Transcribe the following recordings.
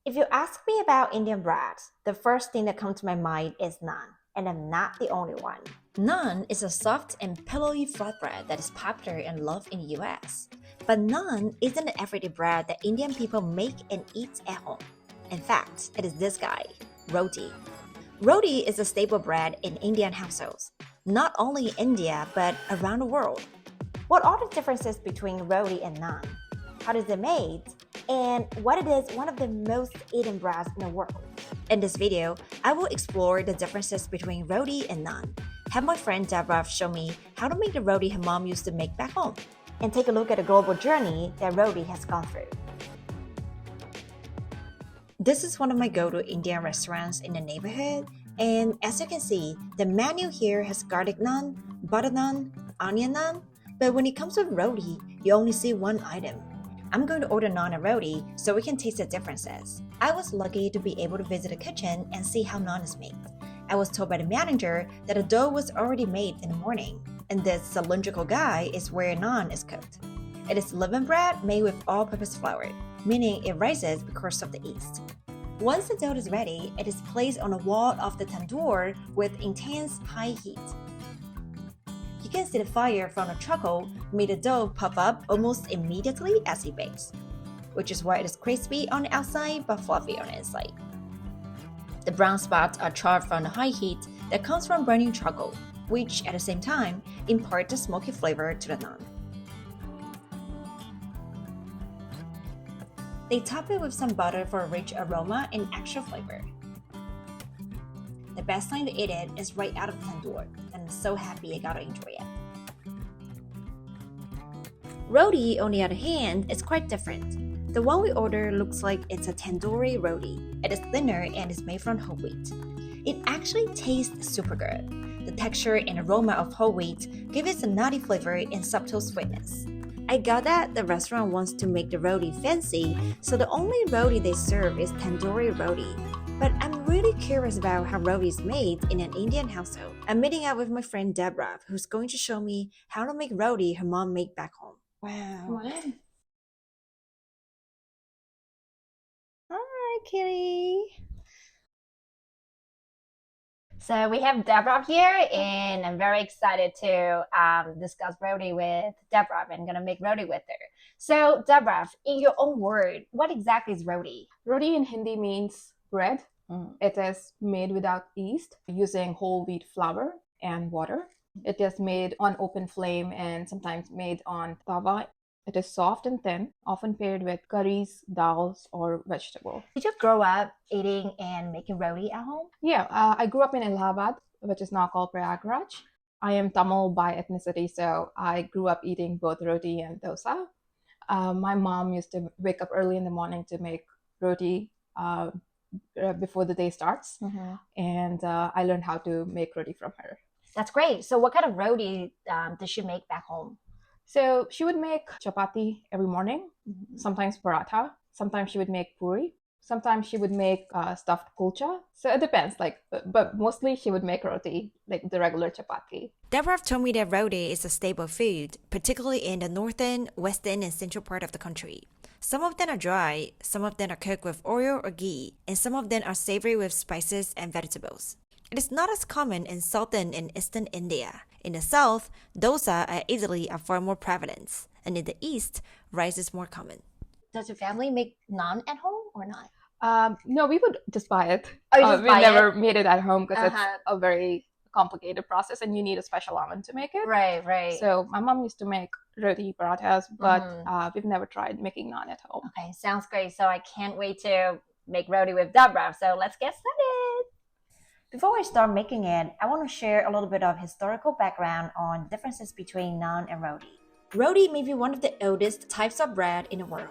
If you ask me about Indian bread, the first thing that comes to my mind is naan, and I'm not the only one. Naan is a soft and pillowy flatbread that is popular and loved in the US. But naan isn't an everyday bread that Indian people make and eat at home. In fact, it is this guy, roti. Roti is a staple bread in Indian households, not only in India but around the world. What are the differences between roti and naan? How is it made? And what it is one of the most eaten breads in the world. In this video, I will explore the differences between roti and naan, have my friend Debrah show me how to make the roti her mom used to make back home, and take a look at the global journey that roti has gone through. This is one of my go-to Indian restaurants in the neighborhood, and as you can see, the menu here has garlic naan, butter naan, onion naan, but when it comes to roti, you only see one item. I'm going to order naan and roti so we can taste the differences. I was lucky to be able to visit the kitchen and see how naan is made. I was told by the manager that the dough was already made in the morning, and this cylindrical guy is where naan is cooked. It is leavened bread made with all-purpose flour, meaning it rises because of the yeast. Once the dough is ready, it is placed on the wall of the tandoor with intense high heat. You can see the fire from the charcoal made the dough puff up almost immediately as it bakes, which is why it is crispy on the outside but fluffy on the inside. The brown spots are charred from the high heat that comes from burning charcoal, which at the same time impart the smoky flavor to the naan. They top it with some butter for a rich aroma and extra flavor. The best time to eat it is right out of the tandoor, and I'm so happy I got to enjoy it. Roti, on the other hand, is quite different. The one we order looks like it's a tandoori roti. It is thinner and is made from whole wheat. It actually tastes super good. The texture and aroma of whole wheat give it a nutty flavor and subtle sweetness. I got that the restaurant wants to make the roti fancy, so the only roti they serve is tandoori roti. But I'm really curious about how roti is made in an Indian household. I'm meeting up with my friend Debrah, who's going to show me how to make roti her mom made back home. Wow. Come on in. Hi, Kitty. So we have Debrah here, and I'm very excited to discuss roti with Debrah. I'm gonna make roti with her. So Debrah, in your own word, what exactly is roti? Roti in Hindi means bread. Mm. It is made without yeast using whole wheat flour and water. It is made on open flame and sometimes made on tawa. It is soft and thin, often paired with curries, dals, or vegetable. Did you grow up eating and making roti at home? Yeah, I grew up in Allahabad, which is now called Prayagraj. I am Tamil by ethnicity, so I grew up eating both roti and dosa. My mom used to wake up early in the morning to make roti before the day starts, and I learned how to make roti from her. That's great. So what kind of roti does she make back home? So she would make chapati every morning, sometimes paratha, sometimes she would make puri, sometimes she would make stuffed kulcha. So it depends, but mostly she would make roti, like the regular chapati. Debrah told me that roti is a staple food, particularly in the northern, western, and central part of the country. Some of them are dry, some of them are cooked with oil or ghee, and some of them are savory with spices and vegetables. It is not as common in southern and eastern India. In the south, dosa and idli are far more prevalent, and in the east, rice is more common. Does your family make naan at home or not? No, we would just buy it. Oh, you just we buy never it? made it at home because Uh-huh. it's a very complicated process and you need a special oven to make it. Right. So my mom used to make roti parathas, but we've never tried making naan at home. Okay, sounds great. So I can't wait to make roti with Debrah. So let's get started. Before I start making it, I want to share a little bit of historical background on differences between naan and roti. Roti may be one of the oldest types of bread in the world.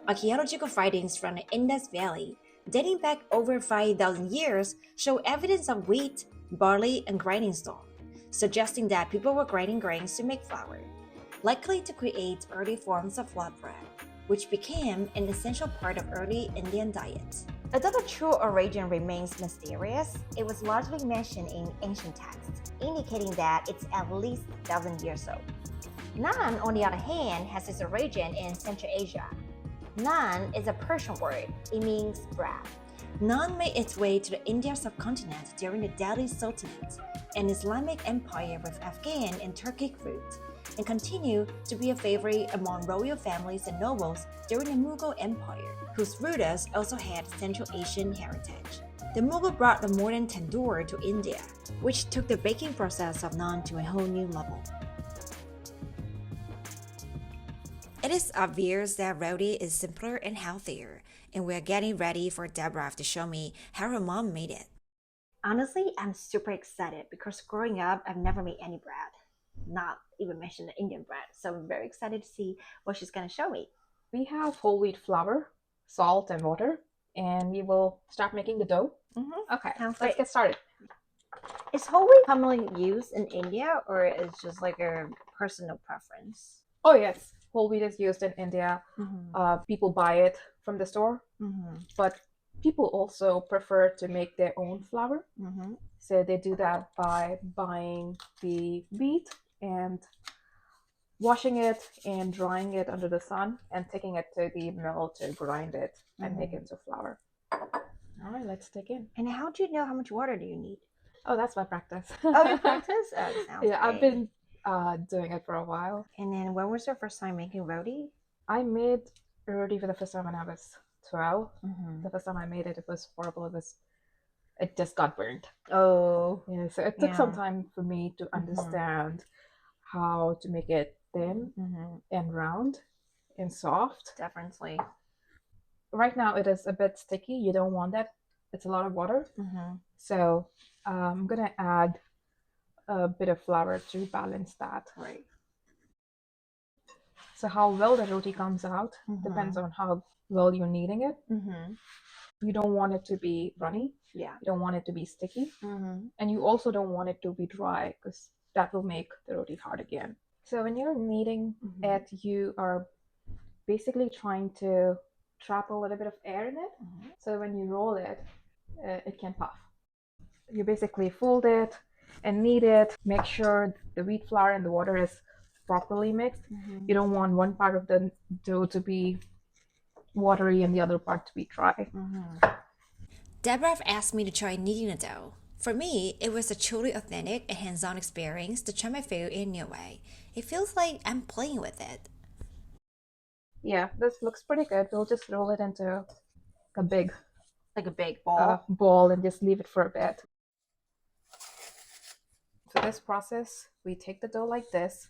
Archaeological findings from the Indus Valley, dating back over 5,000 years, show evidence of wheat, barley, and grinding stone, suggesting that people were grinding grains to make flour, likely to create early forms of flatbread, which became an essential part of early Indian diet. Although the true origin remains mysterious, it was largely mentioned in ancient texts, indicating that it's at least 1,000 years old. Naan, on the other hand, has its origin in Central Asia. Naan is a Persian word. It means bread. Naan made its way to the Indian subcontinent during the Delhi Sultanate, an Islamic empire with Afghan and Turkic roots, and continued to be a favorite among royal families and nobles during the Mughal Empire, whose rulers also had Central Asian heritage. The Mughal brought the modern tandoor to India, which took the baking process of naan to a whole new level. It is obvious that roti is simpler and healthier, and we're getting ready for Debrah to show me how her mom made it. Honestly, I'm super excited because growing up, I've never made any bread, not even mention the Indian bread. So I'm very excited to see what she's going to show me. We have whole wheat flour, salt, and water, and we will start making the dough. Okay, Sounds let's great. get started. Is whole wheat commonly used in India or is just like a personal preference? Oh yes, whole wheat is used in India. People buy it from the store, but people also prefer to make their own flour. So they do that by buying the wheat and washing it and drying it under the sun and taking it to the mill to grind it and make it into flour. All right, let's dig in. And how do you know how much water do you need? Oh, that's my practice. Oh, you practice? Oh, sounds Yeah, I've great. been doing it for a while. And then when was your first time making roti? I made roti for the first time when I was 12. The first time I made it, it was horrible. It just got burnt. Oh, Yeah, so it took some Yeah. time for me to understand how to make it thin and round and soft. definitely. Right now it is a bit sticky. You don't want that. It's a lot of water. So I'm gonna add a bit of flour to balance that. Right. So how well the roti comes out depends on how well you're kneading it. You don't want it to be runny. Yeah. You don't want it to be sticky. And you also don't want it to be dry because that will make the roti hard again. So when you're kneading it, you are basically trying to trap a little bit of air in it. So when you roll it, it can puff. You basically fold it and knead it. Make sure the wheat flour and the water is properly mixed. You don't want one part of the dough to be watery and the other part to be dry. Debrah asked me to try kneading the dough. For me, it was a truly authentic and hands-on experience to try my food in a new way. It feels like I'm playing with it. Yeah, this looks pretty good. We'll just roll it into a big Like a big ball. ball and just leave it for a bit. For this process, we take the dough like this,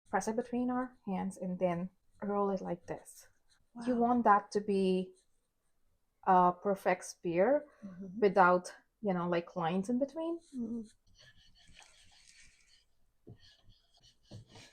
press it between our hands, and then roll it like this. Wow. You want that to be a perfect spear without, like lines in between.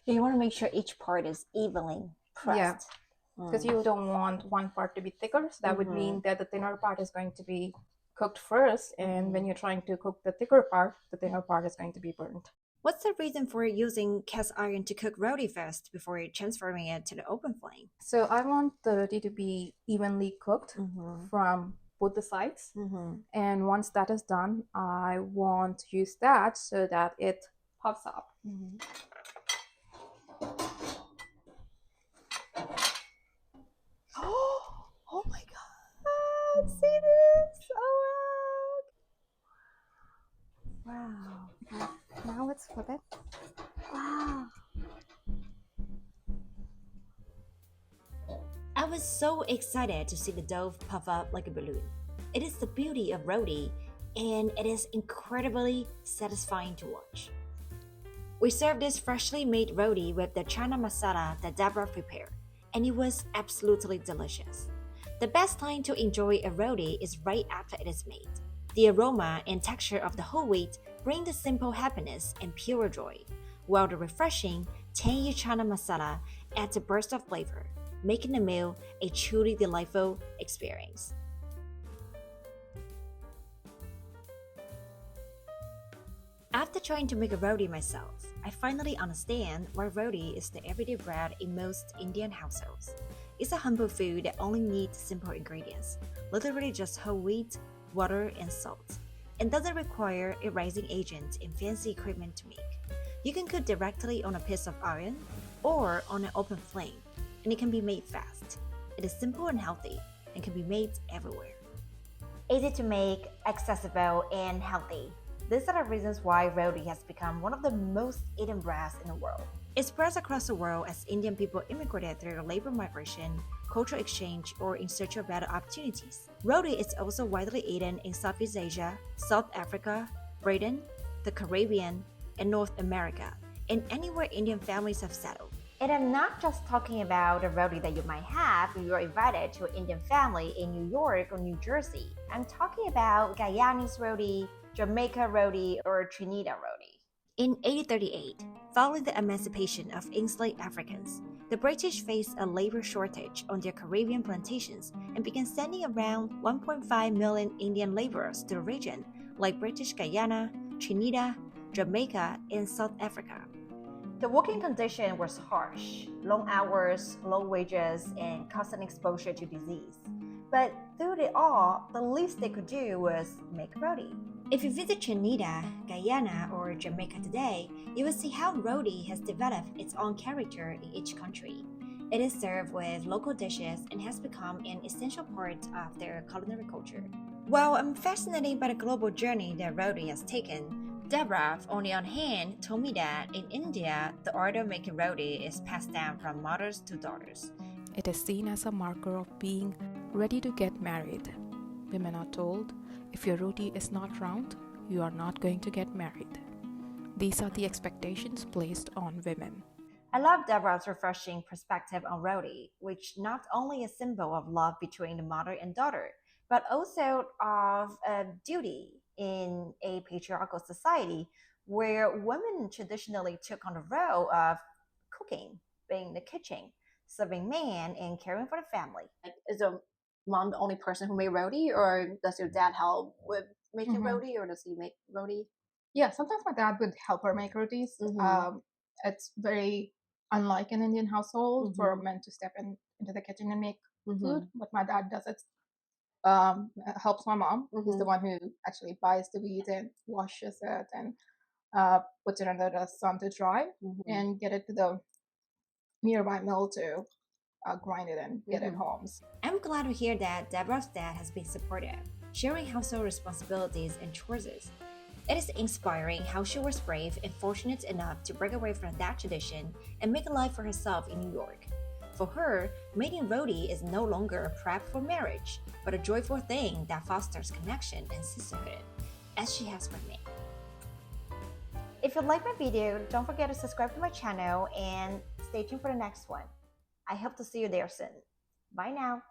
You want to make sure each part is evenly pressed. Because you don't want one part to be thicker. So that would mean that the thinner part is going to be cooked first. And when you're trying to cook the thicker part, the thinner part is going to be burnt. What's the reason for using cast iron to cook roti first before transferring it to the open flame? So I want the roti to be evenly cooked from both the sides. And once that is done, I want to use that so that it puffs up. Oh my God. See this? Oh, wow. Now let's flip it. Wow. I was so excited to see the dough puff up like a balloon. It is the beauty of roti, and it is incredibly satisfying to watch. We served this freshly made roti with the chana masala that Debrah prepared, and it was absolutely delicious. The best time to enjoy a roti is right after it is made. The aroma and texture of the whole wheat bring the simple happiness and pure joy, while the refreshing, tangy chana masala adds a burst of flavor, making the meal a truly delightful experience. After trying to make a roti myself, I finally understand why roti is the everyday bread in most Indian households. It's a humble food that only needs simple ingredients, literally just whole wheat, water, and salt, and doesn't require a rising agent and fancy equipment to make. You can cook directly on a piece of iron or on an open flame, and it can be made fast. It is simple and healthy and can be made everywhere. Easy to make, accessible, and healthy. These are the reasons why roti has become one of the most eaten breads in the world. It spreads across the world as Indian people immigrated through labor migration, cultural exchange, or in search of better opportunities. Roti is also widely eaten in Southeast Asia, South Africa, Britain, the Caribbean, and North America, and anywhere Indian families have settled. And I'm not just talking about the roti that you might have if you're invited to an Indian family in New York or New Jersey. I'm talking about Guyanese roti, Jamaica roti, or Trinidad roti. In 1838, following the emancipation of enslaved Africans, the British faced a labor shortage on their Caribbean plantations and began sending around 1.5 million Indian laborers to the region, like British Guyana, Trinidad, Jamaica, and South Africa. The working condition was harsh, long hours, low wages, and constant exposure to disease. But through it all, the least they could do was make roti. If you visit Trinidad, Guyana, or Jamaica today, you will see how roti has developed its own character in each country. It is served with local dishes and has become an essential part of their culinary culture. While I'm fascinated by the global journey that roti has taken, Debrah, on the other hand, told me that in India, the art of making roti is passed down from mothers to daughters. It is seen as a marker of being ready to get married. Women are told, if your roti is not round, you are not going to get married. These are the expectations placed on women. I love Debrah's refreshing perspective on roti, which not only is a symbol of love between the mother and daughter, but also of a duty in a patriarchal society where women traditionally took on the role of cooking, being in the kitchen, serving man, and caring for the family. Is your mom the only person who made roti, or does your dad help with making roti, or does he make roti? Yeah, sometimes my dad would help her make rotis. It's very unlike an Indian household for men to step into the kitchen and make food, but my dad does it. Helps my mom. He's the one who actually buys the wheat and washes it and puts it under the sun to dry and get it to the nearby mill to grind it and get it home. I'm glad to hear that Debrah's dad has been supportive, sharing household responsibilities and chores. It is inspiring how she was brave and fortunate enough to break away from that tradition and make a life for herself in New York. For her, making roti is no longer a prep for marriage, but a joyful thing that fosters connection and sisterhood, as she has for me. If you like my video, don't forget to subscribe to my channel and stay tuned for the next one. I hope to see you there soon. Bye now.